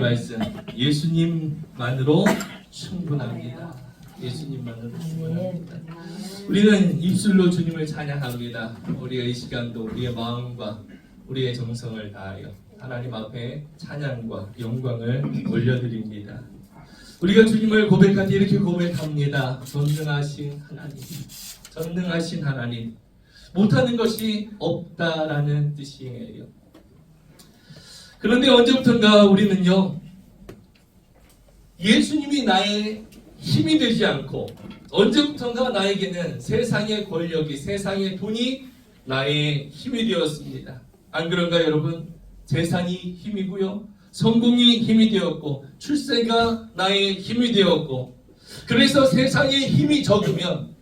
말씀, 예수님만으로 충분합니다. 예수님만으로 충분합니다. 우리는 입술로 주님을 찬양합니다. 우리가 이 시간도 우리의 마음과 우리의 정성을 다하여 하나님 앞에 찬양과 영광을 올려드립니다. 우리가 주님을 고백할 때 이렇게 고백합니다. 전능하신 하나님, 전능하신 하나님, 못하는 것이 없다라는 뜻이에요. 그런데 언제부턴가 우리는요, 예수님이 나의 힘이 되지 않고, 언제부턴가 나에게는 세상의 권력이, 세상의 돈이 나의 힘이 되었습니다. 안 그런가 여러분? 재산이 힘이고요, 성공이 힘이 되었고, 출세가 나의 힘이 되었고, 그래서 세상의 힘이 적으면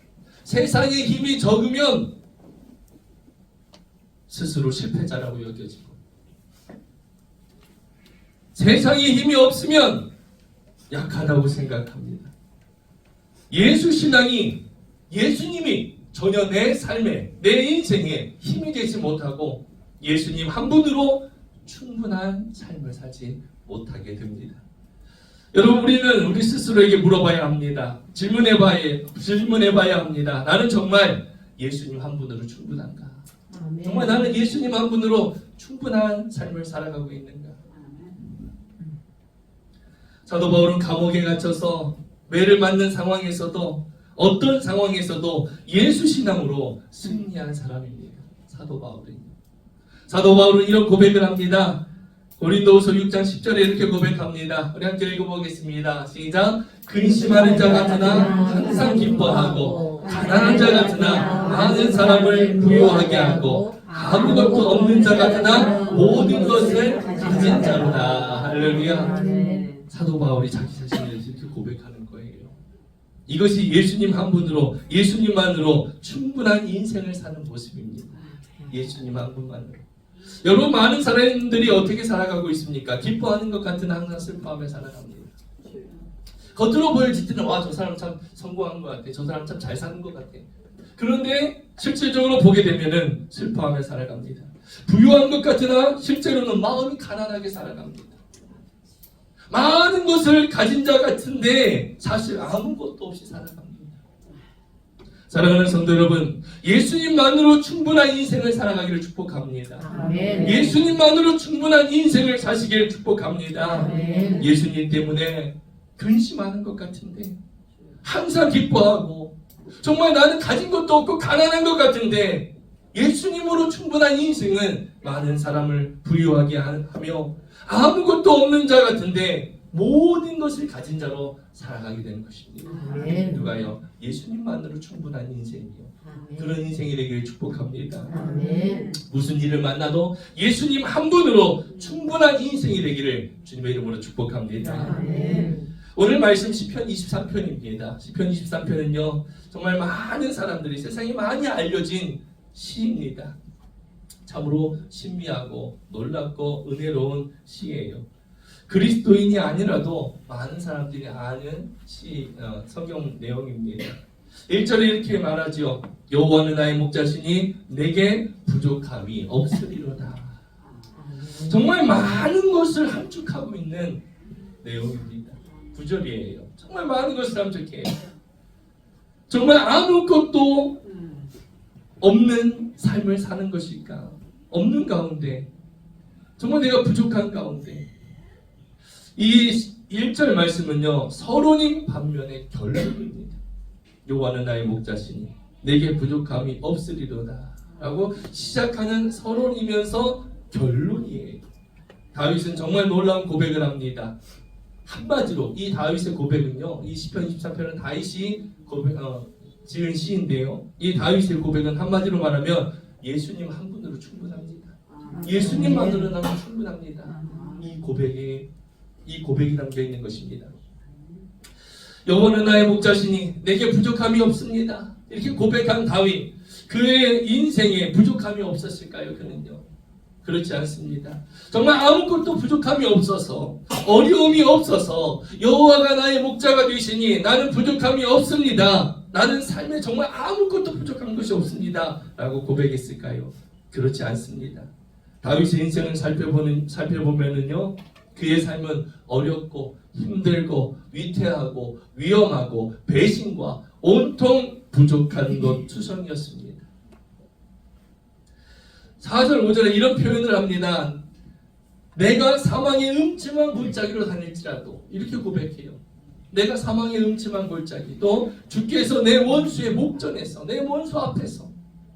스스로 실패자라고 여겨지고, 세상의 힘이 없으면 약하다고 생각합니다. 예수 신앙이, 예수님이 전혀 내 삶에, 내 인생에 힘이 되지 못하고 예수님 한 분으로 충분한 삶을 살지 못하게 됩니다. 여러분, 우리는 우리 스스로에게 물어봐야 합니다. 질문해봐야 합니다. 나는 정말 예수님 한 분으로 충분한가? 아멘. 정말 나는 예수님 한 분으로 충분한 삶을 살아가고 있는가? 사도 바울은 감옥에 갇혀서 매를 맞는 상황에서도, 어떤 상황에서도 예수 신앙으로 승리한 사람입니다. 사도 바울은 이런 고백을 합니다. 고린도후서 6장 10절에 이렇게 고백합니다. 우리 함께 읽어보겠습니다. 시작. 근심하는 자 같으나 항상 기뻐하고, 가난한 자 같으나 많은 사람을 부유하게 하고, 아무것도 없는 자 같으나 모든 것을 가진 자로다. 할렐루야. 사도 바울이 자기 자신을 이렇게 고백하는 거예요. 이것이 예수님 한 분으로, 예수님만으로 충분한 인생을 사는 모습입니다. 예수님 한 분만으로. 여러분, 많은 사람들이 어떻게 살아가고 있습니까? 기뻐하는 것 같은 항상 슬퍼하며 살아갑니다. 겉으로 보여질 때는 와, 저 사람 참 성공한 것 같아, 저 사람 참 잘 사는 것 같아. 그런데 실질적으로 보게 되면은 슬퍼하며 살아갑니다. 부유한 것 같으나 실제로는 마음이 가난하게 살아갑니다. 많은 것을 가진 자 같은데 사실 아무것도 없이 살아갑니다. 사랑하는 성도 여러분, 예수님만으로 충분한 인생을 살아가기를 축복합니다. 아멘. 예수님만으로 충분한 인생을 사시기를 축복합니다. 아멘. 예수님 때문에 근심하는 것 같은데 항상 기뻐하고, 정말 나는 가진 것도 없고 가난한 것 같은데 예수님으로 충분한 인생은 많은 사람을 부유하게 하며, 아무것도 없는 자 같은데 모든 것을 가진 자로 살아가게 되는 것입니다. 아멘. 누가요? 예수님만으로 충분한 인생이요. 아멘. 그런 인생이 되기를 축복합니다. 아멘. 무슨 일을 만나도 예수님 한 분으로 충분한 인생이 되기를 주님의 이름으로 축복합니다. 아멘. 오늘 말씀 시편 23편입니다. 시편 23편은요, 정말 많은 사람들이, 세상에 많이 알려진 시입니다. 참으로 신비하고 놀랍고 은혜로운 시예요. 그리스도인이 아니라도 많은 사람들이 아는 성경 내용입니다. 1절에 이렇게 말하죠. 여호와는 나의 목자시니 내게 부족함이 없으리로다. 정말 많은 것을 함축하고 있는 내용입니다. 9절이에요. 정말 많은 것을 함축해요. 정말 아무것도 없는 삶을 사는 것일까? 없는 가운데, 정말 내가 부족한 가운데, 이 1절 말씀은요, 서론인 반면에 결론입니다. 여호와는 나의 목자시니 내게 부족함이 없으리로다 라고 시작하는 서론이면서 결론이에요. 다윗은 정말 놀라운 고백을 합니다. 한마디로 이 다윗의 고백은요, 이 시편 23편은 다윗이 지은 시인데요, 이 다윗의 고백은 한마디로 말하면 예수님 한 분으로 충분합니다. 예수님만으로 나는 충분합니다. 이 고백이 담겨 있는 것입니다. 여호와는 나의 목자시니 내게 부족함이 없습니다. 이렇게 고백한 다윗, 그의 인생에 부족함이 없었을까요? 그는요, 그렇지 않습니다. 정말 아무것도 부족함이 없어서, 어려움이 없어서 여호와가 나의 목자가 되시니 나는 부족함이 없습니다, 나는 삶에 정말 아무것도 부족한 것이 없습니다 라고 고백했을까요? 그렇지 않습니다. 다윗의 인생을 살펴보면은요, 그의 삶은 어렵고 힘들고 위태하고 위험하고 배신과 온통 부족한 것 투성이었습니다. 4절 5절에 이런 표현을 합니다. 내가 사망의 음침한 골짜기로 다닐지라도, 이렇게 고백해요. 내가 사망의 음침한 골짜기, 또 주께서 내 원수의 목전에서, 내 원수 앞에서,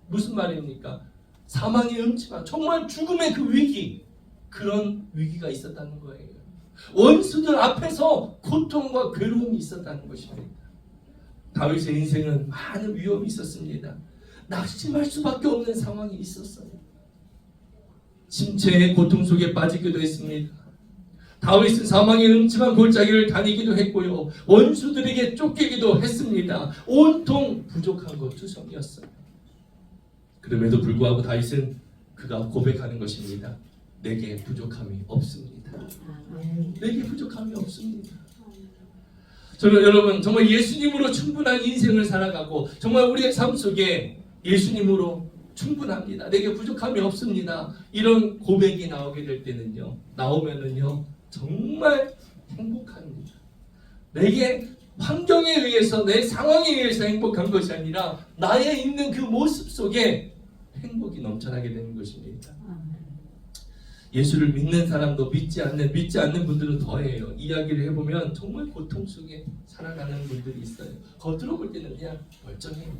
무슨 말입니까? 사망의 음침한, 정말 죽음의 그 위기, 그런 위기가 있었다는 거예요. 원수들 앞에서 고통과 괴로움이 있었다는 것입니다. 다윗의 인생은 많은 위험이 있었습니다. 낙심할 수밖에 없는 상황이 있었어요. 침체의 고통 속에 빠지기도 했습니다. 다윗은 사망의 음침한 골짜기를 다니기도 했고요, 원수들에게 쫓기기도 했습니다. 온통 부족한 것 투성이었어요. 그럼에도 불구하고 다윗은 그가 고백하는 것입니다. 내게 부족함이 없습니다. 내게 부족함이 없습니다. 저는 여러분 정말 예수님으로 충분한 인생을 살아가고, 정말 우리의 삶 속에 예수님으로 충분합니다. 내게 부족함이 없습니다. 이런 고백이 나오게 될 때는요, 나오면은요, 정말 행복합니다. 내게 환경에 의해서, 내 상황에 의해서 행복한 것이 아니라 나의 있는 그 모습 속에 행복이 넘쳐나게 되는 것입니다. 예수를 믿는 사람도 믿지 않는 분들은 더해요. 이야기를 해보면 정말 고통 속에 살아가는 분들이 있어요. 겉으로 볼 때는 그냥 멀쩡해요.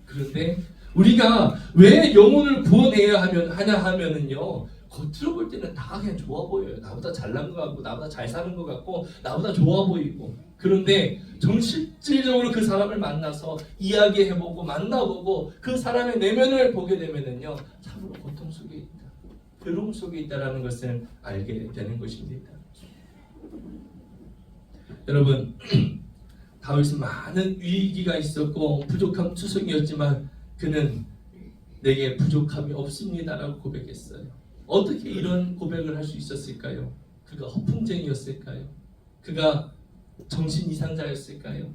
그런데 우리가 왜 영혼을 구원해야 하냐면은요, 겉으로 볼 때는 다 그냥 좋아 보여요. 나보다 잘난 것 같고, 나보다 잘 사는 것 같고, 나보다 좋아 보이고. 그런데 실질적으로 그 사람을 만나서 이야기해보고 만나보고 그 사람의 내면을 보게 되면은요, 참으로 고통 속에 있다, 괴로움 속에 있다라는 것을 알게 되는 것입니다. 여러분, 다윗은 많은 위기가 있었고 부족함 투성이었지만 그는 내게 부족함이 없습니다라고 고백했어요. 어떻게 이런 고백을 할 수 있었을까요? 그가 허풍쟁이였을까요? 그가 정신 이상자였을까요?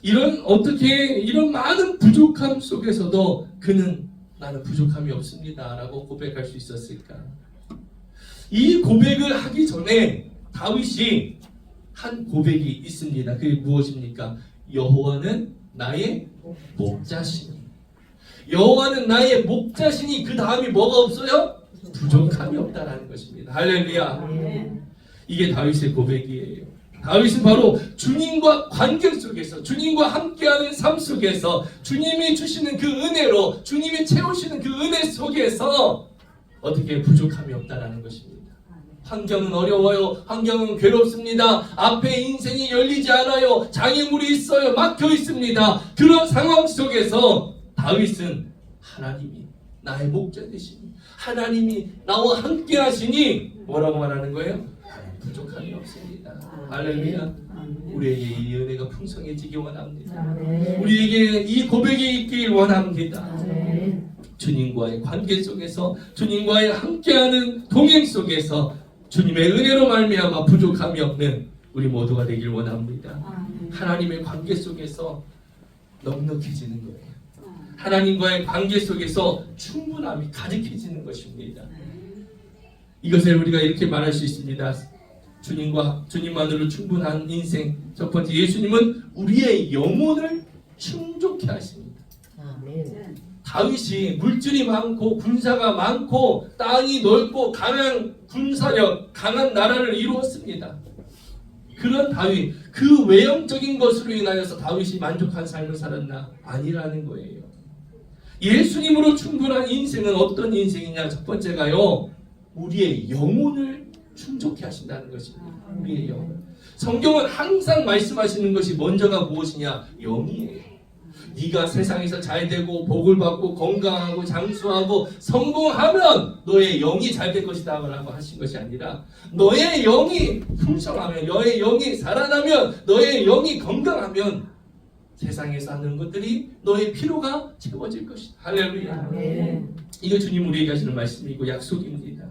이런 많은 부족함 속에서도 그는 나는 부족함이 없습니다라고 고백할 수 있었을까? 이 고백을 하기 전에 다윗이 한 고백이 있습니다. 그게 무엇입니까? 여호와는 나의 목자시니. 여호와는 나의 목자시니, 그 다음이 뭐가 없어요? 부족함이 없다라는 것입니다. 할렐루야. 이게 다윗의 고백이에요. 다윗은 바로 주님과 관계 속에서, 주님과 함께하는 삶 속에서, 주님이 주시는 그 은혜로, 주님이 채우시는 그 은혜 속에서 어떻게 부족함이 없다라는 것입니다. 환경은 어려워요. 환경은 괴롭습니다. 앞에 인생이 열리지 않아요. 장애물이 있어요. 막혀 있습니다. 그런 상황 속에서 다윗은 하나님이 나의 목자 되시니, 하나님이 나와 함께 하시니 뭐라고 말하는 거예요? 부족함이 없습니다. 할렐루야. 우리에게 이 은혜가 풍성해지기 원합니다. 우리에게 이 고백이 있길 원합니다. 주님과의 관계 속에서, 주님과의 함께하는 동행 속에서 주님의 은혜로 말미암아 부족함이 없는 우리 모두가 되길 원합니다. 하나님의 관계 속에서 넉넉해지는 거예요. 하나님과의 관계 속에서 충분함이 가득해지는 것입니다. 이것을 우리가 이렇게 말할 수 있습니다. 주님만으로 충분한 인생. 첫 번째, 예수님은 우리의 영혼을 충족케 하십니다. 다윗이 물질이 많고 군사가 많고 땅이 넓고 강한 군사력, 강한 나라를 이루었습니다. 그런 다윗, 그 외형적인 것으로 인하여서 다윗이 만족한 삶을 살았나? 아니라는 거예요. 예수님으로 충분한 인생은 어떤 인생이냐? 첫 번째가요, 우리의 영혼을 충족케 하신다는 것입니다. 우리의 영혼. 성경은 항상 말씀하시는 것이 먼저가 무엇이냐? 영이에요. 네가 세상에서 잘되고 복을 받고 건강하고 장수하고 성공하면 너의 영이 잘 될 것이다 라고 하신 것이 아니라, 너의 영이 풍성하면, 너의 영이 살아나면, 너의 영이 건강하면 세상에서 하는 것들이 너의 필요가 채워질 것이다. 할렐루야. 이거 주님 우리에게 하시는 말씀이고 약속입니다.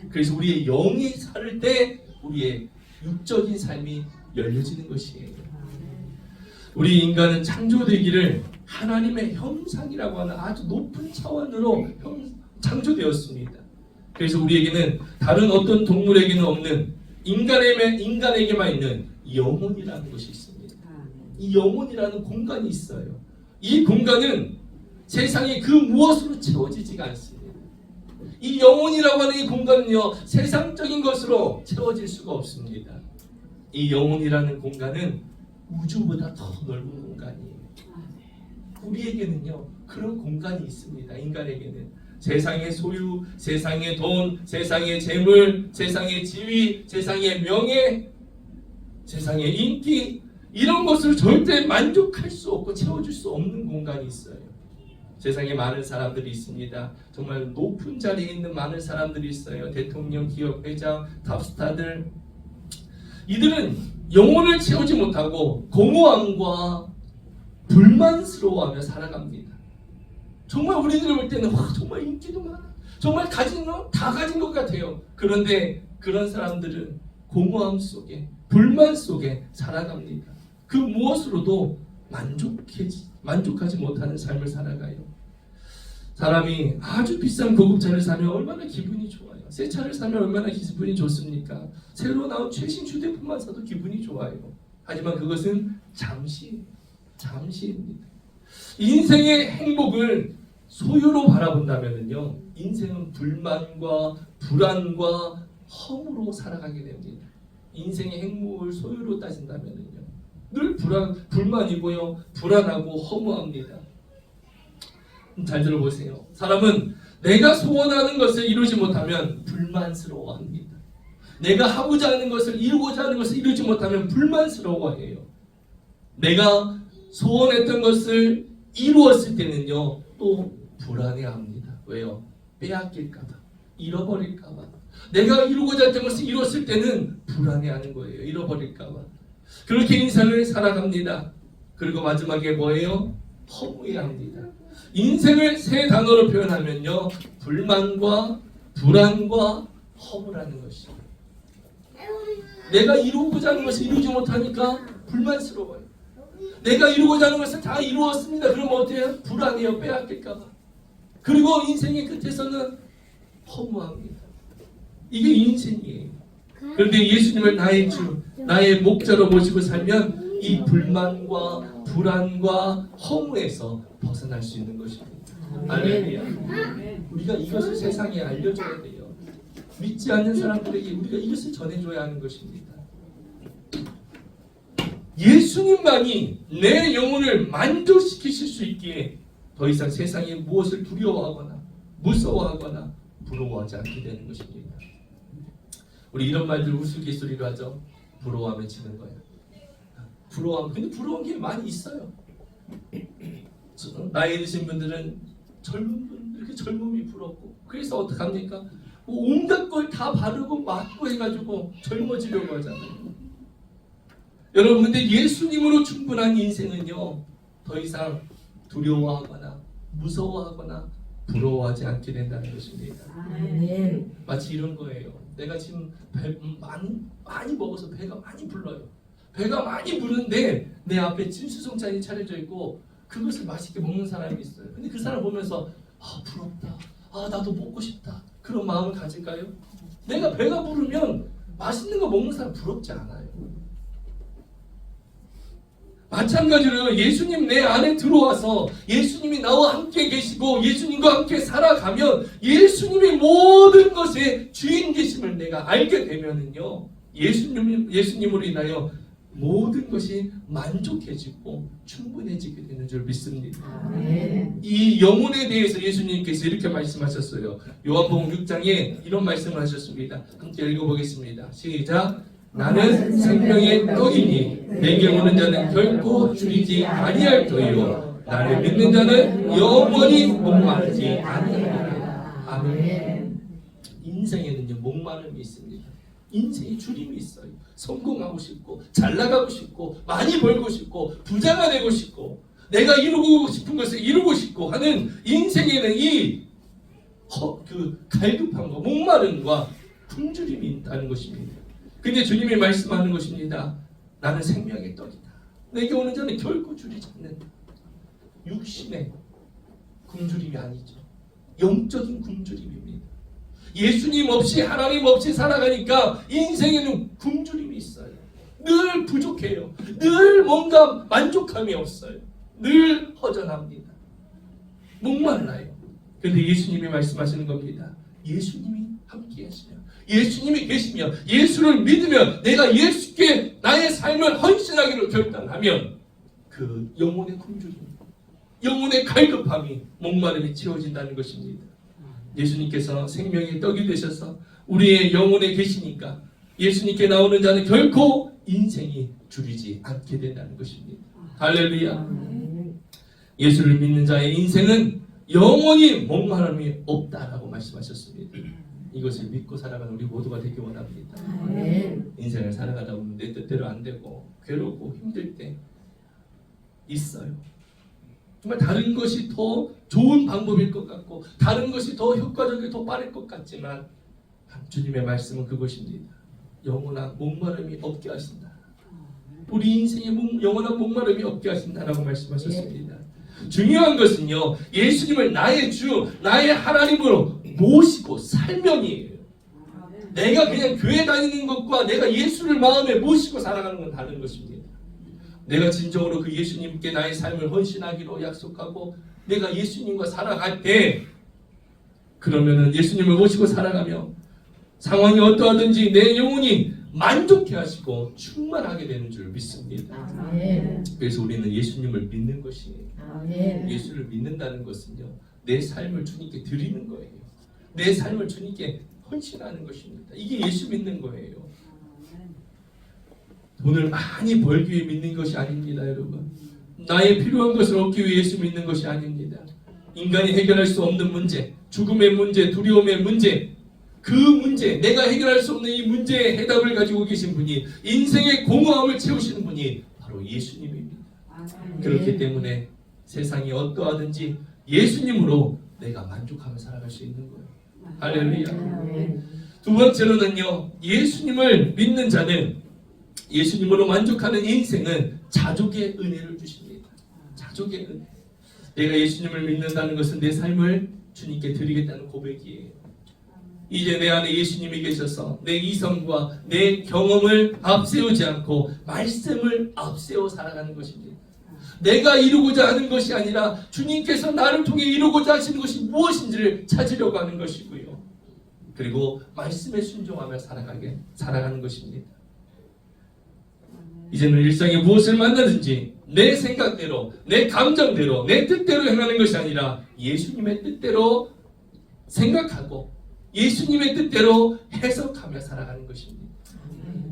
그래서 우리의 영이 살 때 우리의 육적인 삶이 열려지는 것이에요. 우리 인간은 창조되기를 하나님의 형상이라고 하는 아주 높은 차원으로 창조되었습니다. 그래서 우리에게는 다른 어떤 동물에게는 없는 인간에게만 있는 영혼이라는 것이 있습니다. 이 영혼이라는 공간이 있어요. 이 공간은 세상의 그 무엇으로 채워지지가 않습니다. 이 영혼이라고 하는 이 공간은요, 세상적인 것으로 채워질 수가 없습니다. 이 영혼이라는 공간은 우주보다 더 넓은 공간이에요. 우리에게는요, 그런 공간이 있습니다. 인간에게는 세상의 소유, 세상의 돈, 세상의 재물, 세상의 지위, 세상의 명예, 세상의 인기, 이런 것을 절대 만족할 수 없고 채워줄 수 없는 공간이 있어요. 세상에 많은 사람들이 있습니다. 정말 높은 자리에 있는 많은 사람들이 있어요. 대통령, 기업 회장, 탑스타들. 이들은 영혼을 채우지 못하고 공허함과 불만스러워하며 살아갑니다. 정말 우리들을 볼 때는 와, 정말 인기도 많아, 정말 가진 거 다 가진 것 같아요. 그런데 그런 사람들은 공허함 속에, 불만 속에 살아갑니다. 그 무엇으로도 만족하지 못하는 삶을 살아가요. 사람이 아주 비싼 고급차를 사면 얼마나 기분이 좋아요. 새 차를 사면 얼마나 기분이 좋습니까? 새로 나온 최신 휴대폰만 사도 기분이 좋아요. 하지만 그것은 잠시입니다. 인생의 행복을 소유로 바라본다면요, 인생은 불만과 불안과 허무로 살아가게 됩니다. 인생의 행복을 소유로 따진다면요, 늘 불만이고요, 불안하고 허무합니다. 잘 들어보세요. 사람은 내가 소원하는 것을 이루지 못하면 불만스러워합니다. 내가 하고자 하는 것을, 이루고자 하는 것을 이루지 못하면 불만스러워해요. 내가 소원했던 것을 이루었을 때는요, 또 불안해합니다. 왜요? 빼앗길까봐, 잃어버릴까봐. 내가 이루고자 했던 것을 이뤘을 때는 불안해하는 거예요. 잃어버릴까봐. 그렇게 인생을 살아갑니다. 그리고 마지막에 뭐예요? 허무해합니다. 인생을 세 단어로 표현하면요, 불만과 불안과 허무라는 것이죠. 내가 이루고자 하는 것을 이루지 못하니까 불만스러워요. 내가 이루고자 하는 것을 다 이루었습니다. 그러면 어때요? 불안해요. 빼앗길까봐. 그리고 인생의 끝에서는 허무합니다. 이게 인생이에요. 그런데 예수님을 나의 주, 나의 목자로 모시고 살면 이 불만과 불안과 허무에서 벗어날 수 있는 것입니다. 할렐루야. 우리가 이것을 세상에 알려줘야 돼요. 믿지 않는 사람들에게 우리가 이것을 전해줘야 하는 것입니다. 예수님만이 내 영혼을 만족시키실 수 있기에 더 이상 세상에 무엇을 두려워하거나 무서워하거나 부러워하지 않게 되는 것입니다. 우리 이런 말들 우스갯소리로 하죠. 부러워하면 지는 거야. 근데 부러운 게 많이 있어요. 나이 드신 분들은 젊은 분들, 이렇게 젊음이 부럽고, 그래서 어떡합니까? 온갖 걸 다 바르고 맞고 해가지고 젊어지려고 하잖아요. 여러분, 근데 예수님으로 충분한 인생은요, 더 이상 두려워하거나 무서워하거나 부러워하지 않게 된다는 것입니다. 마치 이런 거예요. 내가 지금 많이 먹어서 배가 많이 불러요. 배가 많이 부르는데 내 앞에 진수성찬이 차려져 있고 그것을 맛있게 먹는 사람이 있어요. 근데 그 사람 보면서 부럽다, 나도 먹고 싶다, 그런 마음을 가질까요? 내가 배가 부르면 맛있는 거 먹는 사람 부럽지 않아요. 마찬가지로 예수님 내 안에 들어와서 예수님이 나와 함께 계시고 예수님과 함께 살아가면 예수님이 모든 것의 주인 계심을 내가 알게 되면은요, 예수님으로 인하여 모든 것이 만족해지고 충분해지게 되는 줄 믿습니다. 이 영혼에 대해서 예수님께서 이렇게 말씀하셨어요. 요한복음 6장에 이런 말씀을 하셨습니다. 함께 읽어보겠습니다. 시작. 나는 생명의 떡이니 내게 오는 자는 결코 줄이지 아니할 터이요 나를 믿는 자는 영원히 목마르지 아니하리라. 아멘. 인생에는요, 목마름이 있습니다. 인생에 줄임이 있어요. 성공하고 싶고 잘 나가고 싶고 많이 벌고 싶고 부자가 되고 싶고 내가 이루고 싶은 것을 이루고 싶고 하는 인생에는 이 갈급함과 목마름과 굶주림이 있다는 것입니다. 근데 주님이 말씀하는 것입니다. 나는 생명의 떡이다. 내게 오는 자는 결코 줄이지 않는다. 육신의 굶주림이 아니죠. 영적인 굶주림입니다. 예수님 없이 하나님 없이 살아가니까 인생에는 굶주림이 있어요. 늘 부족해요. 늘 뭔가 만족감이 없어요. 늘 허전합니다. 목말라요. 그런데 예수님이 말씀하시는 겁니다. 예수님이 함께 하시며 예수님이 계시며 예수를 믿으며 내가 예수께 나의 삶을 헌신하기로 결단하면 그 영혼의 굶주림, 영혼의 갈급함이, 목마름이 채워진다는 것입니다. 예수님께서 생명의 떡이 되셔서 우리의 영혼에 계시니까 예수님께 나오는 자는 결코 인생이 줄이지 않게 된다는 것입니다. 할렐루야. 예수를 믿는 자의 인생은 영원히 목마름이 없다라고 말씀하셨습니다. 이것을 믿고 살아가는 우리 모두가 되기 원합니다. 인생을 살아가다 보면 내 뜻대로 안 되고 괴롭고 힘들 때 있어요. 정말 다른 것이 더 좋은 방법일 것 같고 다른 것이 더 효과적이고 더 빠를 것 같지만 주님의 말씀은 그것입니다. 영원한 목마름이 없게 하신다. 우리 인생에 영원한 목마름이 없게 하신다라고 말씀하셨습니다. 중요한 것은요, 예수님을 나의 주, 나의 하나님으로 모시고 살면이에요. 내가 그냥 교회 다니는 것과 내가 예수를 마음에 모시고 살아가는 건 다른 것입니다. 내가 진정으로 그 예수님께 나의 삶을 헌신하기로 약속하고 내가 예수님과 살아갈 때, 그러면은 예수님을 모시고 살아가며 상황이 어떠하든지 내 영혼이 만족해 하시고 충만하게 되는 줄 믿습니다. 그래서 우리는 예수님을 믿는 것이에요. 예수를 믿는다는 것은요, 내 삶을 주님께 드리는 거예요. 내 삶을 주님께 헌신하는 것입니다. 이게 예수 믿는 거예요. 돈을 많이 벌기 위해 믿는 것이 아닙니다, 여러분. 나의 필요한 것을 얻기 위해 예수 믿는 것이 아닙니다. 인간이 해결할 수 없는 문제, 죽음의 문제, 두려움의 문제, 그 문제, 내가 해결할 수 없는 이 문제의 해답을 가지고 계신 분이, 인생의 공허함을 채우시는 분이 바로 예수님입니다. 그렇기 때문에 세상이 어떠하든지 예수님으로 내가 만족하며 살아갈 수 있는 거예요. 할렐루야. 두 번째로는요, 예수님을 믿는 자는, 예수님으로 만족하는 인생은 자족의 은혜를 주십니다. 자족의 은혜. 내가 예수님을 믿는다는 것은 내 삶을 주님께 드리겠다는 고백이에요. 이제 내 안에 예수님이 계셔서 내 이성과 내 경험을 앞세우지 않고 말씀을 앞세워 살아가는 것입니다. 내가 이루고자 하는 것이 아니라 주님께서 나를 통해 이루고자 하시는 것이 무엇인지를 찾으려고 하는 것이고요. 그리고 말씀에 순종하며 살아가는 것입니다. 이제는 일상에 무엇을 만나든지 내 생각대로, 내 감정대로, 내 뜻대로 행하는 것이 아니라 예수님의 뜻대로 생각하고 예수님의 뜻대로 해석하며 살아가는 것입니다.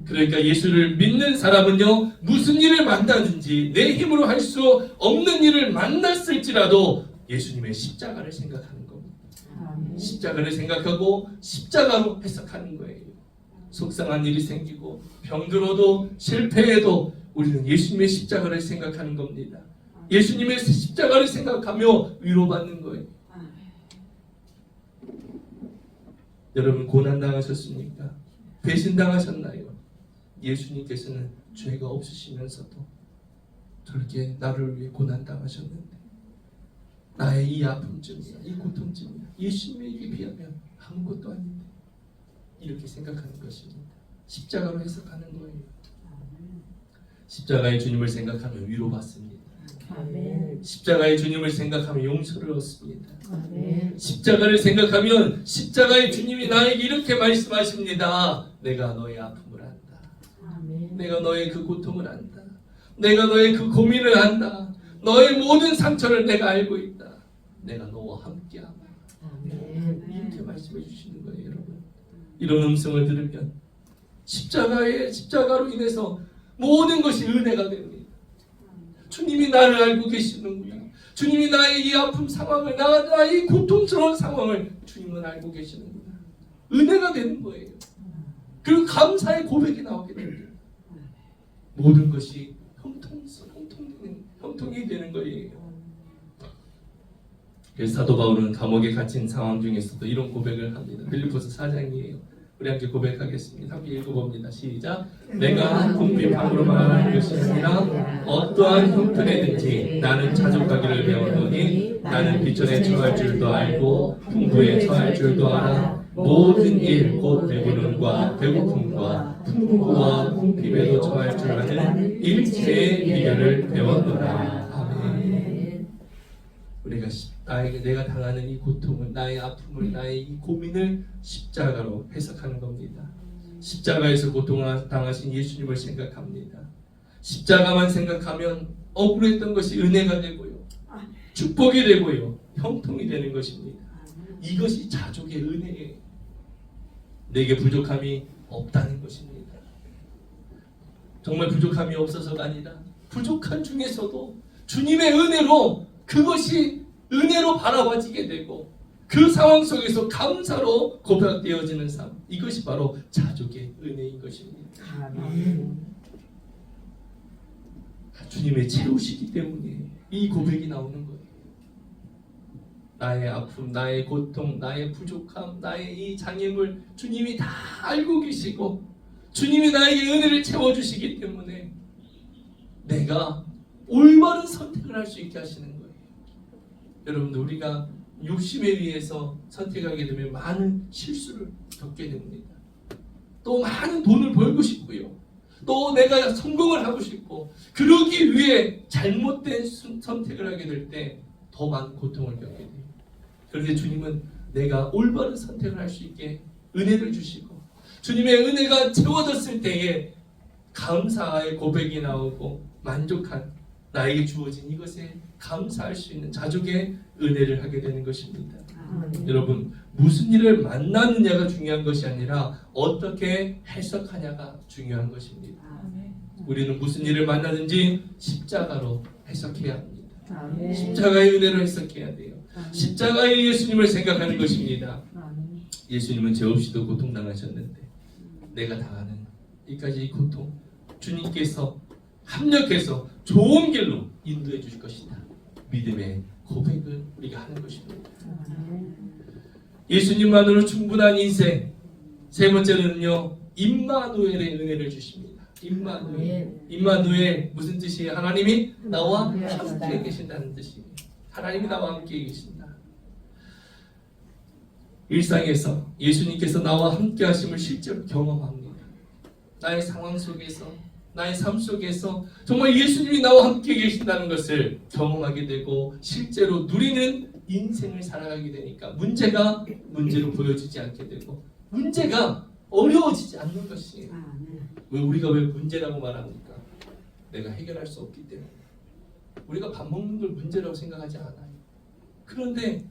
그러니까 예수를 믿는 사람은요, 무슨 일을 만나든지 내 힘으로 할 수 없는 일을 만났을지라도 예수님의 십자가를 생각하는 겁니다. 십자가를 생각하고 십자가로 해석하는 거예요. 속상한 일이 생기고 병들어도 실패해도 우리는 예수님의 십자가를 생각하는 겁니다. 예수님의 십자가를 생각하며 위로받는 거예요. 여러분, 고난당하셨습니까? 배신당하셨나요? 예수님께서는 죄가 없으시면서도 저렇게 나를 위해 고난당하셨는데, 나의 이 아픔쯤이야, 이 고통쯤이야, 예수님에게 비하면 아무것도 아닌데, 이렇게 생각하는 것입니다. 십자가로 해석하는 거예요. 십자가의 주님을 생각하면 위로받습니다. 십자가의 주님을 생각하면 용서를 얻습니다. 십자가를 생각하면 십자가의 주님이 나에게 이렇게 말씀하십니다. 내가 너의 아픔을 안다. 내가 너의 그 고통을 안다. 내가 너의 그 고민을 안다. 너의 모든 상처를 내가 알고 있다. 내가 너와 함께하마. 이렇게 말씀해 주시는 거예요, 여러분. 이런 음성을 들으면 십자가로 인해서 모든 것이 은혜가 됩니다. 주님이 나를 알고 계시는구나. 주님이 나의 이 아픔 상황을, 나의 고통스러운 상황을 주님은 알고 계시는구나. 은혜가 되는 거예요. 그리고 감사의 고백이 나오게 됩니다. 모든 것이 형통이 되는 거예요. 그래서 사도 바울은 감옥에 갇힌 상황 중에서도 이런 고백을 합니다. 빌립보서 4장이에요. 우리 함께 고백하겠습니다. 함께 읽어봅니다. 시작. 내가 궁핍함으로 말하는 것이 아니라 어떠한 형편에든지 나는 자족하기를 배웠노니 나는 비천에 처할 줄도 알고 풍부에 처할 줄도 알아. 모든 일 곧 배부름과 배고픔과 풍부와 궁핍에도 처할 줄 아는 일체의 비결을 배웠노라. 아멘. 우리가 내가 당하는 이 고통을, 나의 아픔을, 나의 이 고민을 십자가로 해석하는 겁니다. 십자가에서 고통을 당하신 예수님을 생각합니다. 십자가만 생각하면 억울했던 것이 은혜가 되고요, 축복이 되고요, 형통이 되는 것입니다. 이것이 자족의 은혜예요. 내게 부족함이 없다는 것입니다. 정말 부족함이 없어서가 아니라 부족한 중에서도 주님의 은혜로, 그것이 은혜로 바라봐지게 되고 그 상황 속에서 감사로 고백되어지는 삶, 이것이 바로 자족의 은혜인 것입니다. 주님의 채우시기 때문에 이 고백이 나오는 거예요. 나의 아픔, 나의 고통, 나의 부족함, 나의 이 장애물 주님이 다 알고 계시고 주님이 나에게 은혜를 채워주시기 때문에 내가 올바른 선택을 할 수 있게 하시는 거예요. 여러분들, 우리가 욕심에 의해서 선택하게 되면 많은 실수를 겪게 됩니다. 또 많은 돈을 벌고 싶고요, 또 내가 성공을 하고 싶고, 그러기 위해 잘못된 선택을 하게 될 때 더 많은 고통을 겪게 돼요. 그런데 주님은 내가 올바른 선택을 할 수 있게 은혜를 주시고, 주님의 은혜가 채워졌을 때에 감사의 고백이 나오고 만족한, 나에게 주어진 이것에 감사할 수 있는 자족의 은혜를 하게 되는 것입니다. 여러분, 무슨 일을 만나느냐가 중요한 것이 아니라 어떻게 해석하냐가 중요한 것입니다. 우리는 무슨 일을 만나든지 십자가로 해석해야 합니다. 십자가의 은혜로 해석해야 돼요. 십자가의 예수님을 생각하는 것입니다. 예수님은 죄 없이도 고통당하셨는데 내가 당하는 이까지 고통, 주님께서 합력해서 좋은 길로 인도해 주실 것이다. 믿음의 고백을 우리가 하는 것입니다. 예수님만으로 충분한 인생. 세 번째는요, 임마누엘의 은혜를 주십니다. 임마누엘 무슨 뜻이에요? 하나님이 나와 함께 계신다는 뜻이에요. 하나님이 나와 함께 계신다. 일상에서 예수님께서 나와 함께 하심을 실제로 경험합니다. 나의 상황 속에서, 나의 삶 속에서 정말 예수님이 나와 함께 계신다는 것을 경험하게 되고 실제로 누리는 인생을 살아가게 되니까 문제가 문제로 보여지지 않게 되고 문제가 어려워지지 않는 것이에요. 우리가 왜 문제라고 말합니까? 내가 해결할 수 없기 때문에. 우리가 밥 먹는 걸 문제라고 생각하지 않아요. 그런데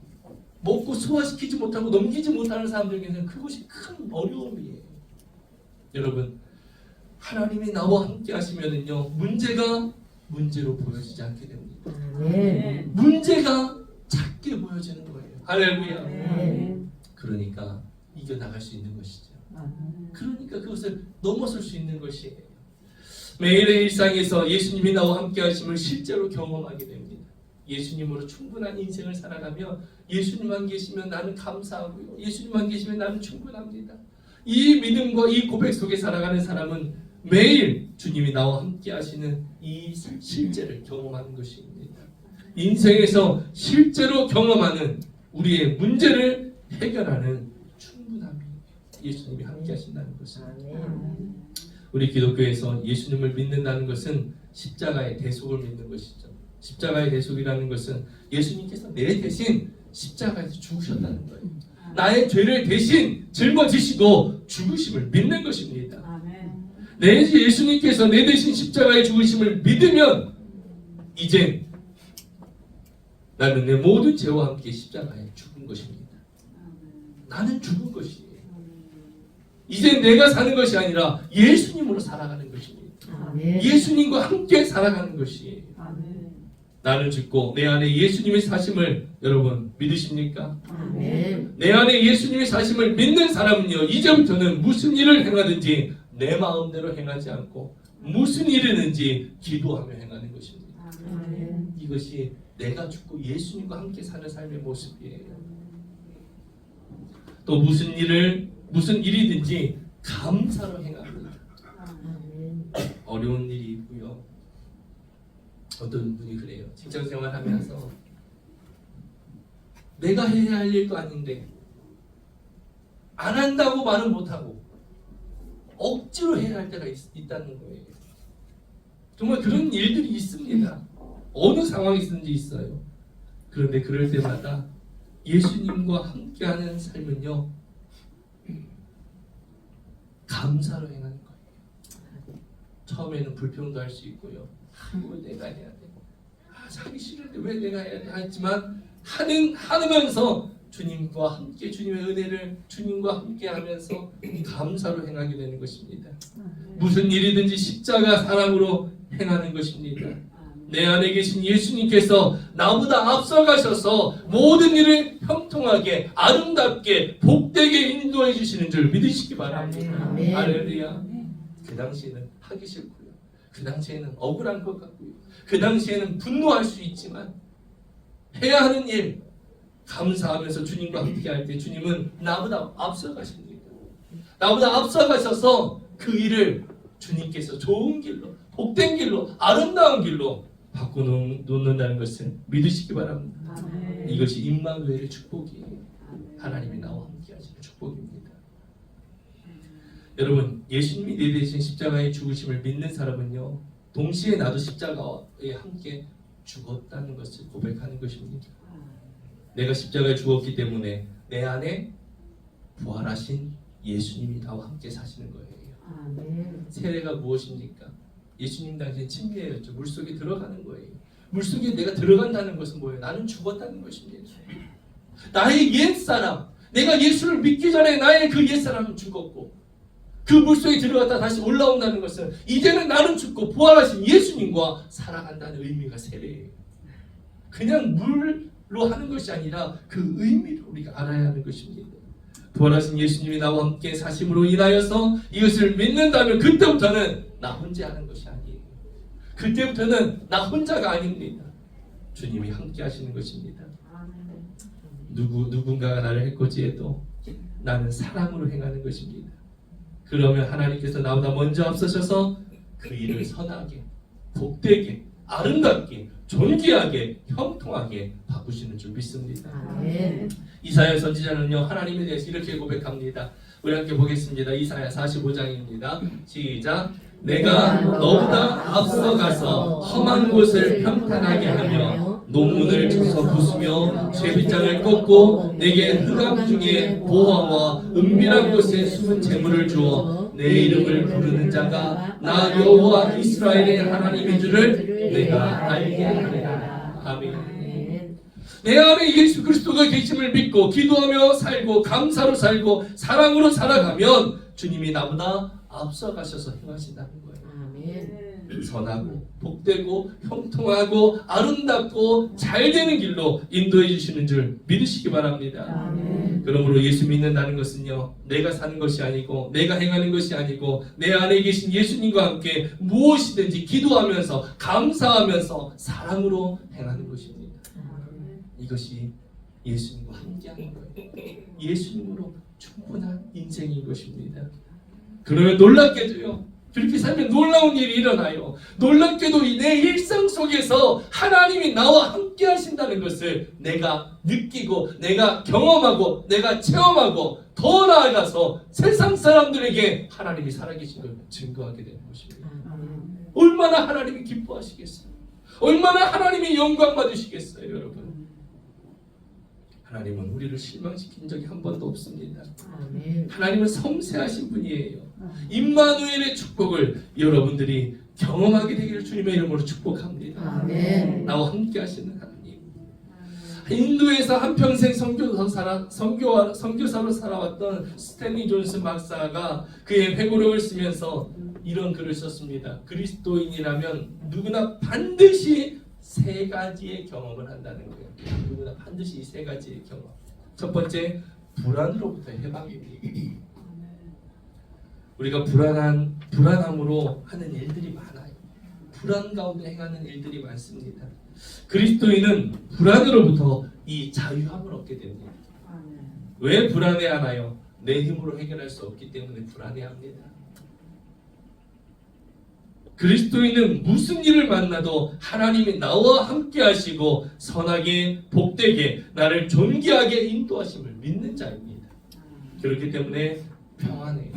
먹고 소화시키지 못하고 넘기지 못하는 사람들에게는 그것이 큰 어려움이에요. 여러분, 하나님이 나와 함께 하시면은요, 문제가 문제로 보여지지 않게 됩니다. 문제가 작게 보여지는 거예요. 할렐루야. 그러니까 이겨나갈 수 있는 것이죠. 그러니까 그것을 넘어설 수 있는 것이에요. 매일의 일상에서 예수님이 나와 함께 하심을 실제로 경험하게 됩니다. 예수님으로 충분한 인생을 살아가며 예수님만 계시면 나는 감사하고요, 예수님만 계시면 나는 충분합니다. 이 믿음과 이 고백 속에 살아가는 사람은 매일 주님이 나와 함께 하시는 이 실제를 경험하는 것입니다. 인생에서 실제로 경험하는 우리의 문제를 해결하는 충분함이 예수님이 함께 하신다는 것입니다. 우리 기독교에서 예수님을 믿는다는 것은 십자가의 대속을 믿는 것이죠. 십자가의 대속이라는 것은 예수님께서 내 대신 십자가에서 죽으셨다는 거예요. 나의 죄를 대신 짊어지시고 죽으심을 믿는 것입니다. 내 예수님께서 내 대신 십자가에 죽으심을 믿으면 이제 나는 내 모든 죄와 함께 십자가에 죽은 것입니다. 나는 죽은 것이에요. 이제 내가 사는 것이 아니라 예수님으로 살아가는 것입니다. 예수님과 함께 살아가는 것이에요. 나는 죽고 내 안에 예수님의 사심을 여러분 믿으십니까? 내 안에 예수님의 사심을 믿는 사람은요, 이제부터는 무슨 일을 행하든지 내 마음대로 행하지 않고 무슨 일이든지 기도하며 행하는 것입니다. 이것이 내가 죽고 예수님과 함께 사는 삶의 모습이에요. 또 무슨 일이든지 감사로 행합니다. 어려운 일이 있고요. 어떤 분이 그래요. 직장생활 하면서 내가 해야 할 일도 아닌데 안 한다고 말은 못하고 억지로 해야 할 때가 있다는 거예요. 정말 그런 일들이 있습니다. 어느 상황이든지 있어요. 그런데 그럴 때마다 예수님과 함께하는 삶은요, 감사로 행하는 거예요. 처음에는 불평도 할 수 있고요. 왜 내가 해야 돼? 하기 싫은데 왜 내가 해야 돼? 하지만 하면서 주님과 함께 주님의 은혜를 주님과 함께 하면서 감사로 행하게 되는 것입니다. 무슨 일이든지 십자가 사랑으로 행하는 것입니다. 내 안에 계신 예수님께서 나보다 앞서가셔서 모든 일을 형통하게 아름답게 복되게 인도해 주시는 줄 믿으시기 바랍니다. 할렐루야. 그 당시에는 하기 싫고요. 그 당시에는 억울한 것 같고요. 그 당시에는 분노할 수 있지만 해야 하는 일 감사하면서 주님과 함께 할 때 주님은 나보다 앞서가십니다. 나보다 앞서가셔서 그 일을 주님께서 좋은 길로 복된 길로 아름다운 길로 바꿔놓는다는 것을 믿으시기 바랍니다. 이것이 임마누엘의 축복이에요. 하나님이 나와 함께 하시는 축복입니다. 여러분, 예수님이 내 대신 십자가에 죽으심을 믿는 사람은요, 동시에 나도 십자가에 함께 죽었다는 것을 고백하는 것입니다. 내가 십자가에 죽었기 때문에 내 안에 부활하신 예수님이 나와 함께 사시는 거예요. 세례가 무엇입니까? 예수님 당시에 침례였죠. 물속에 들어가는 거예요. 물속에 내가 들어간다는 것은 뭐예요? 나는 죽었다는 것입니다. 나의 옛사람, 내가 예수를 믿기 전에 나의 그 옛사람은 죽었고 그 물속에 들어갔다 다시 올라온다는 것은 이제는 나는 죽고 부활하신 예수님과 살아간다는 의미가 세례예요. 그냥 물로 하는 것이 아니라 그 의미를 우리가 알아야 하는 것입니다. 부활하신 예수님이 나와 함께 사심으로 인하여서 이것을 믿는다면 그때부터는 나 혼자 하는 것이 아니에요. 그때부터는 나 혼자가 아닙니다. 주님이 함께 하시는 것입니다. 누군가가 나를 해코지해도 나는 사랑으로 행하는 것입니다. 그러면 하나님께서 나보다 먼저 앞서셔서 그 일을 선하게, 복되게, 아름답게, 존귀하게, 형통하게 바꾸시는 줄 믿습니다. 이사야 선지자는요, 하나님에 대해서 이렇게 고백합니다. 우리 함께 보겠습니다. 이사야 45장입니다. 시작. 내가 너보다 앞서가서 험한 곳을 평탄하게 하며 논문을 쳐서 부수며 쇠빗장을 꺾고 내게 흑암 중에 보화와 은밀한 곳에 숨은 재물을 주어 내 이름을 부르는 자가 나 여호와 이스라엘의 하나님인 줄을 내가 알게 하리라. 아멘. 내 안에 예수 그리스도가 계심을 믿고 기도하며 살고 감사로 살고 사랑으로 살아가면 주님이 나보다 앞서가셔서 행하신다는 거예요. 선하고 복되고 형통하고 아름답고 잘되는 길로 인도해 주시는 줄 믿으시기 바랍니다. 그러므로 예수 믿는다는 것은요, 내가 사는 것이 아니고 내가 행하는 것이 아니고 내 안에 계신 예수님과 함께 무엇이든지 기도하면서 감사하면서 사랑으로 행하는 것입니다. 이것이 예수님과 함께하는 거예요. 예수님으로 충분한 인생인 것입니다. 그러면 놀랍게도요, 그렇게 살면 놀라운 일이 일어나요. 놀랍게도 내 일상 속에서 하나님이 나와 함께 하신다는 것을 내가 느끼고 내가 경험하고 내가 체험하고 더 나아가서 세상 사람들에게 하나님이 살아계신 걸 증거하게 되는 것입니다. 얼마나 하나님이 기뻐하시겠어요? 얼마나 하나님이 영광 받으시겠어요, 여러분? 하나님은 우리를 실망시킨 적이 한 번도 없습니다. 하나님은 섬세하신 분이에요. 임마누엘의 축복을 여러분들이 경험하게 되기를 주님의 이름으로 축복합니다. 나와 함께 하시는 하나님. 인도에서 한평생 선교사로 살아왔던 스탠리 존슨 박사가 그의 회고록을 쓰면서 이런 글을 썼습니다. 그리스도인이라면 누구나 반드시 세 가지의 경험을 한다는 거예요. 누구나 반드시 이 세 가지의 경험. 첫 번째, 불안으로부터 해방입니다. 우리가 불안함으로 하는 일들이 많아요. 불안 가운데 행하는 일들이 많습니다. 그리스도인은 불안으로부터 이 자유함을 얻게 됩니다. 왜 불안해하나요? 내 힘으로 해결할 수 없기 때문에 불안해합니다. 그리스도인은 무슨 일을 만나도 하나님이 나와 함께 하시고 선하게 복되게 나를 존귀하게 인도하심을 믿는 자입니다. 그렇기 때문에 평안해요.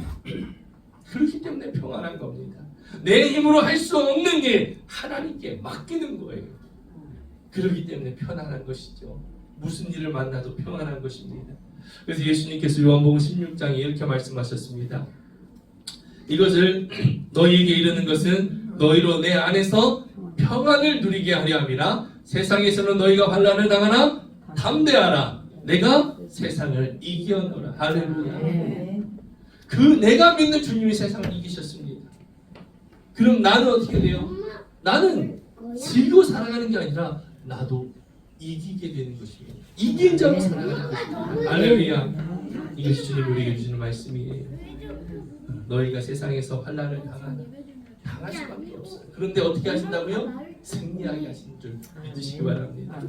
그렇기 때문에 평안한 겁니다. 내 힘으로 할 수 없는 일 하나님께 맡기는 거예요. 그렇기 때문에 편안한 것이죠. 무슨 일을 만나도 평안한 것입니다. 그래서 예수님께서 요한복음 16장에 이렇게 말씀하셨습니다. 이것을 너희에게 이르는 것은 너희로 내 안에서 평안을 누리게 하려 함이라. 세상에서는 너희가 환난을 당하나 담대하라. 내가 세상을 이겨노라. 할렐루야. 그 내가 믿는 주님이 세상을 이기셨습니다. 그럼 나는 어떻게 돼요? 나는 지고 살아가는 게 아니라 나도 이기게 되는 것입니다. 이긴 자로 살아가는 것입니다. 할렐루야. 이것이 주님 우리에게 주시는 말씀이에요. 너희가 세상에서 환난을 당할 수밖에 없어요. 그런데 어떻게 하신다고요? 승리하게 하시는 줄 믿으시기 바랍니다.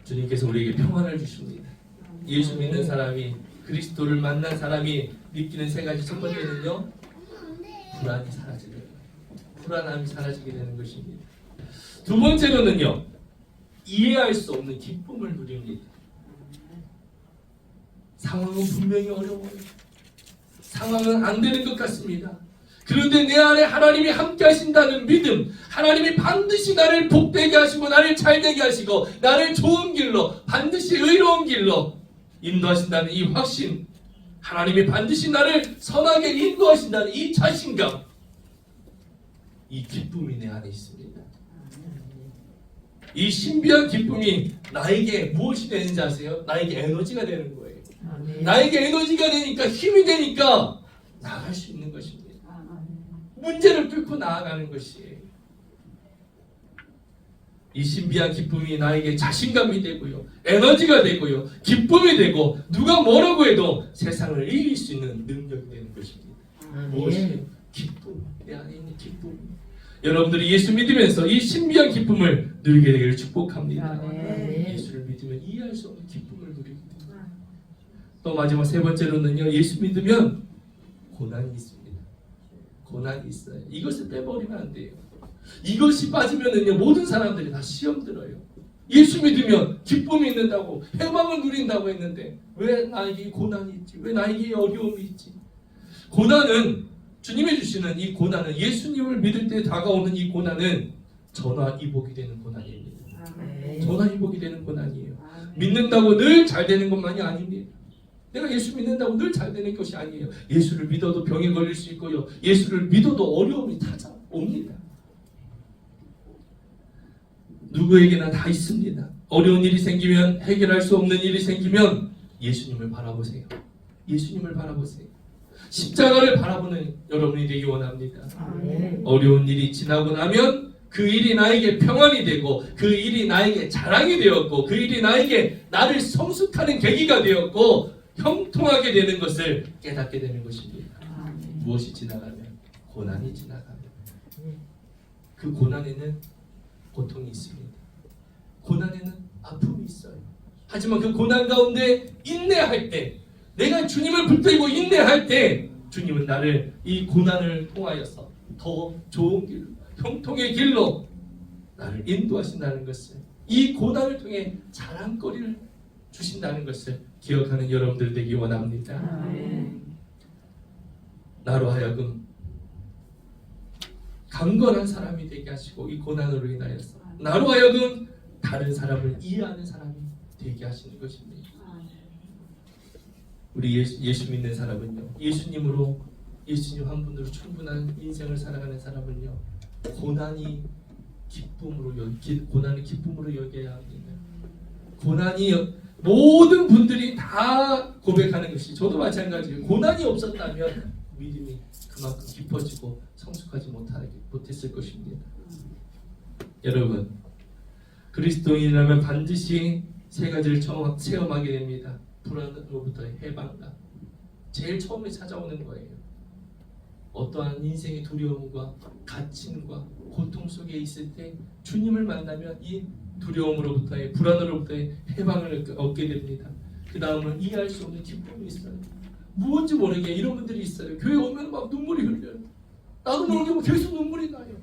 주님께서 우리에게 평안을 주십니다. 예수 믿는 사람이, 그리스도를 만난 사람이 느끼는 세 가지. 첫 번째는요, 불안이 사라지게 돼요. 불안함이 사라지게 되는 것입니다. 두 번째로는요, 이해할 수 없는 기쁨을 누립니다. 상황은 분명히 어려워요. 상황은 안 되는 것 같습니다. 그런데 내 안에 하나님이 함께 하신다는 믿음, 하나님이 반드시 나를 복되게 하시고 나를 잘되게 하시고 나를 좋은 길로, 반드시 의로운 길로 인도하신다는 이 확신, 하나님이 반드시 나를 선하게 인도하신다는 이 자신감, 이 기쁨이 내 안에 있습니다. 이 신비한 기쁨이 나에게 무엇이 되는지 아세요? 나에게 에너지가 되는 거예요. 나에게 에너지가 되니까, 힘이 되니까 나아갈 수 있는 것입니다. 문제를 뚫고 나아가는 것이에요. 이 신비한 기쁨이 나에게 자신감이 되고요, 에너지가 되고요, 기쁨이 되고, 누가 뭐라고 해도 세상을 이길 수 있는 능력이 되는 것입니다. 무엇이에요? 기쁨. 내 안에 있는 기쁨. 여러분들이 예수 믿으면서 이 신비한 기쁨을 누리게 되기를 축복합니다. 예수를 믿으면 이해할 수 없는 기쁨을 누리게 됩니다. 또 마지막 세 번째로는요, 예수 믿으면 고난이 있습니다. 고난이 있어요. 이것을 빼버리면 안 돼요. 이것이 빠지면은요, 모든 사람들이 다 시험 들어요. 예수 믿으면 기쁨이 있는다고, 해방을 누린다고 했는데 왜 나에게 고난이 있지? 왜 나에게 어려움이 있지? 고난은, 주님이 주시는 이 고난은, 예수님을 믿을 때 다가오는 이 고난은 전화위복이 되는 고난입니다. 전화위복이 되는 고난이에요. 믿는다고 늘 잘 되는 것만이 아닙니다. 내가 예수 믿는다고 늘 잘 되는 것이 아니에요. 예수를 믿어도 병에 걸릴 수 있고요, 예수를 믿어도 어려움이 찾아옵니다. 누구에게나 다 있습니다. 어려운 일이 생기면, 해결할 수 없는 일이 생기면 예수님을 바라보세요. 예수님을 바라보세요. 십자가를 바라보는 여러분이 되기 원합니다. 어려운 일이 지나고 나면 그 일이 나에게 평안이 되고, 그 일이 나에게 자랑이 되었고, 그 일이 나에게 나를 성숙하는 계기가 되었고, 형통하게 되는 것을 깨닫게 되는 것입니다. 무엇이 지나가면? 고난이 지나가면. 그 고난에는 고통이 있습니다. 고난에는 아픔이 있어요. 하지만 그 고난 가운데 인내할 때, 내가 주님을 붙들고 인내할 때, 주님은 나를 이 고난을 통하여서 더 좋은 길로, 형통의 길로 나를 인도하신다는 것을, 이 고난을 통해 자랑거리를 주신다는 것을 기억하는 여러분들 되기 원합니다. 나로 하여금 강건한 사람이 되게 하시고, 이 고난으로 인하여서 나로 하여금 다른 사람을 이해하는 사람이 되게 하시는 것입니다. 우리 예수 믿는 사람은요, 예수님으로, 예수님 한 분으로 충분한 인생을 살아가는 사람은요, 고난이 기쁨으로 여겨야 합니다. 고난이, 모든 분들이 다 고백하는 것이, 저도 마찬가지예요. 고난이 없었다면 믿음이 그만큼 깊어지고 성숙하지 못했을 것입니다. 여러분, 그리스도인이라면 반드시 세 가지를 체험하게 됩니다. 불안으로부터의 해방감, 제일 처음에 찾아오는 거예요. 어떠한 인생의 두려움과 갇힘과 고통 속에 있을 때 주님을 만나면 이 두려움으로부터의, 불안으로부터의 해방을 얻게 됩니다. 그 다음은 이해할 수 없는 기쁨이 있어요. 무엇인지 모르게 이런 분들이 있어요. 교회 오면 막 눈물이 흘려요. 나도 모르게 계속 눈물이 나요.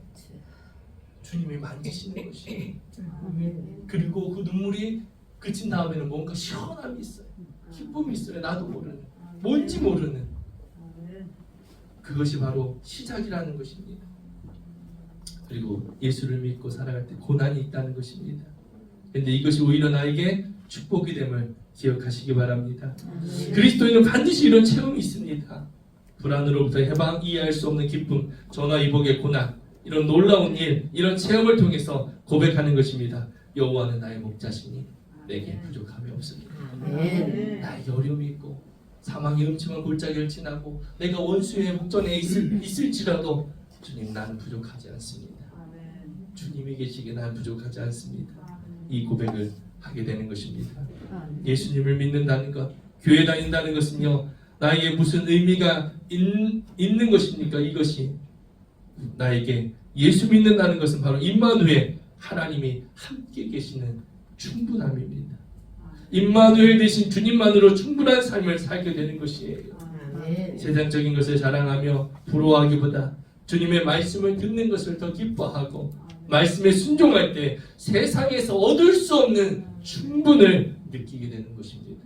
주님이 만지시는 것이, 그리고 그 눈물이 그친 다음에는 뭔가 시원함이 있어요. 기쁨이 있어요. 나도 모르는, 뭔지 모르는. 그것이 바로 시작이라는 것입니다. 그리고 예수를 믿고 살아갈 때 고난이 있다는 것입니다. 그런데 이것이 오히려 나에게 축복이 됨을 기억하시기 바랍니다. 그리스도인은 반드시 이런 체험이 있습니다. 불안으로부터 해방, 이해할 수 없는 기쁨, 전화위복의 고난, 이런 놀라운 일, 이런 체험을 통해서 고백하는 것입니다. 여호와는 나의 목자시니 내게 부족함이 없습니다. 나에게 어려움이 있고 사망의 음침한 골짜기를 지나고 내가 원수의 목전에 있을지라도 주님, 나는 부족하지 않습니다. 주님이 계시기에 나는 부족하지 않습니다. 이 고백을 하게 되는 것입니다. 예수님을 믿는다는 것, 교회 다닌다는 것은요, 나에게 무슨 의미가 있는 것입니까? 이것이 나에게 예수 믿는다는 것은 바로 임마누엘, 하나님이 함께 계시는 충분함입니다. 임마누엘 대신 주님만으로 충분한 삶을 살게 되는 것이에요. 세상적인 것을 자랑하며 부러워하기보다 주님의 말씀을 듣는 것을 더 기뻐하고 말씀에 순종할 때 세상에서 얻을 수 없는 충분을 느끼게 되는 것입니다.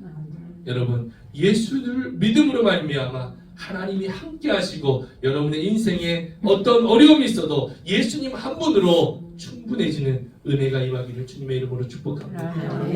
여러분, 예수를 믿음으로 말미암아 하나님이 함께 하시고 여러분의 인생에 어떤 어려움이 있어도 예수님 한 분으로 충분해지는 은혜가 임하기를 주님의 이름으로 축복합니다.